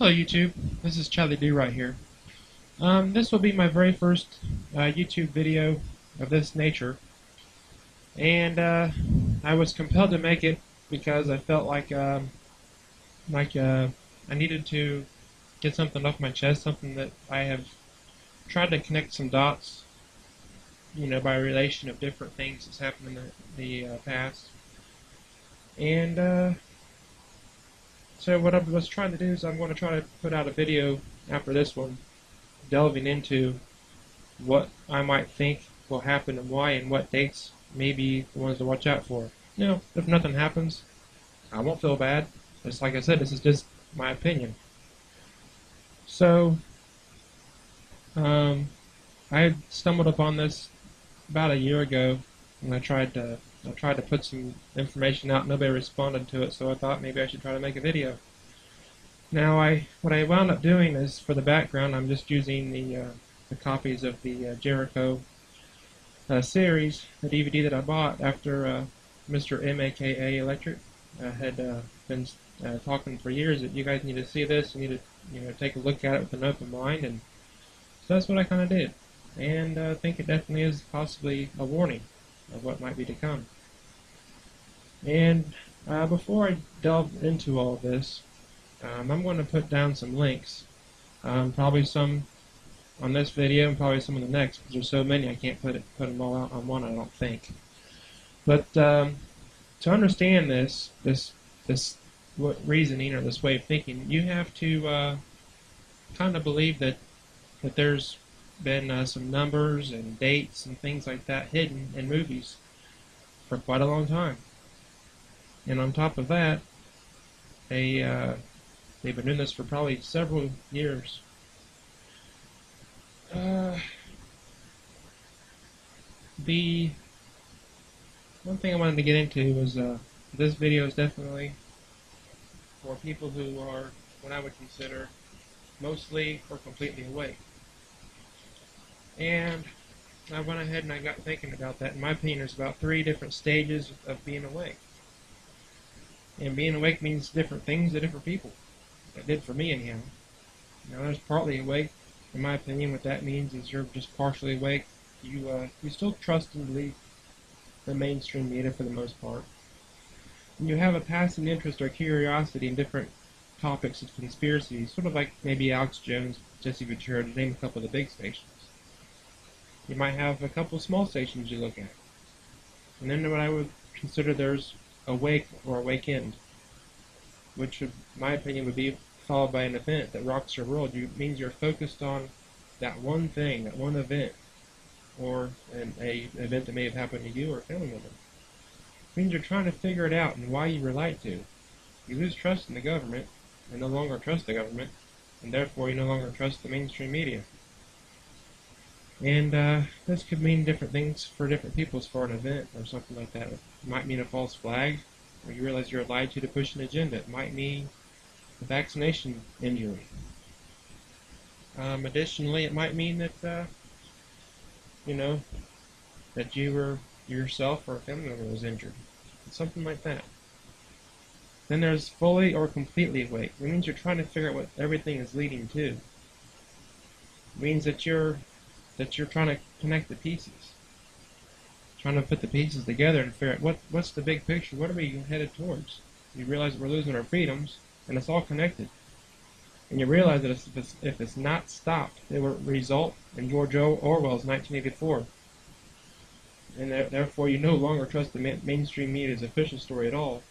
Hello YouTube, this is Charlie D right here. This will be my very first YouTube video of this nature, and I was compelled to make it because I felt like I needed to get something off my chest, something that I have tried to connect some dots, by relation of different things that's happened in the past. And so what I was trying to do is I'm going to try to put out a video after this one, delving into what I might think will happen and why, and what dates may be the ones to watch out for. If nothing happens, I won't feel bad. Just like I said, this is just my opinion. So, I stumbled upon this about a year ago, and I tried to put some information out. Nobody responded to it, so I thought maybe I should try to make a video. Now, what I wound up doing is, for the background, I'm just using the copies of the Jericho series, the DVD that I bought after Mr. MAKA Electric had been talking for years that you guys need to see this, you need to take a look at it with an open mind, and so that's what I kind of did. And I think it definitely is possibly a warning of what might be to come. And before I delve into all of this, I'm going to put down some links, probably some on this video and probably some on the next, because there's so many I can't put them all out on one, I don't think. But to understand this reasoning, or this way of thinking, you have to kind of believe that there's been some numbers and dates and things like that hidden in movies for quite a long time. And on top of that, they've been doing this for probably several years. The one thing I wanted to get into was this video is definitely for people who are what I would consider mostly or completely awake. And I went ahead and I got thinking about that. In my opinion, there's about 3 different stages of being awake. And being awake means different things to different people. It did for me anyhow. There's partly awake. In my opinion, what that means is you're just partially awake. You still trust and believe the mainstream media for the most part. And you have a passing interest or curiosity in different topics of conspiracy, sort of like maybe Alex Jones, Jesse Ventura, to name a couple of the big stations. You might have a couple of small stations you look at. And then what I would consider there's awake or awakened, which in my opinion would be followed by an event that rocks your world. It means you're focused on that one thing, that one event, or an event that may have happened to you or a family member. It means you're trying to figure it out and why you relate to. You lose trust in the government and no longer trust the government, and therefore you no longer trust the mainstream media. And this could mean different things for different people as far as an event or something like that. It might mean a false flag, or you realize you're lied to push an agenda. It might mean a vaccination injury. Additionally, it might mean that, that you were yourself or a family member was injured. Something like that. Then there's fully or completely awake. It means you're trying to figure out what everything is leading to. It means that you're trying to connect the pieces. Trying to put the pieces together and figure out what's the big picture, what are we headed towards? You realize we're losing our freedoms, and it's all connected. And you realize that if it's not stopped, it will result in George Orwell's 1984. And therefore you no longer trust the mainstream media's official story at all.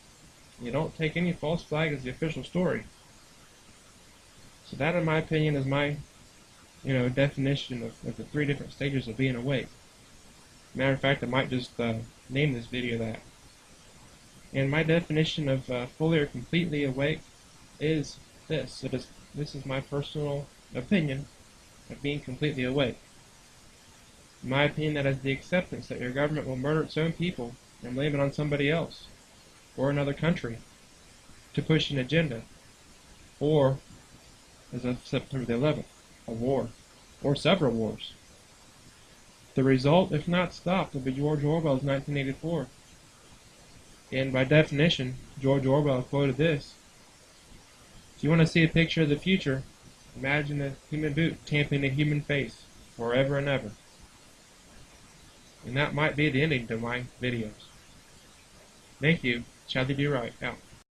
You don't take any false flag as the official story. So that, in my opinion, is my definition of the 3 different stages of being awake. Matter of fact, I might just name this video that. And my definition of fully or completely awake is this. This is my personal opinion of being completely awake. In my opinion, that is the acceptance that your government will murder its own people and blame it on somebody else or another country to push an agenda, or, as of September the 11th, a war, or several wars. The result, if not stopped, will be George Orwell's 1984. And by definition, George Orwell quoted this: If you want to see a picture of the future, imagine a human boot tamping a human face forever and ever. And that might be the ending to my videos. Thank you. Charlie B. Wright, out.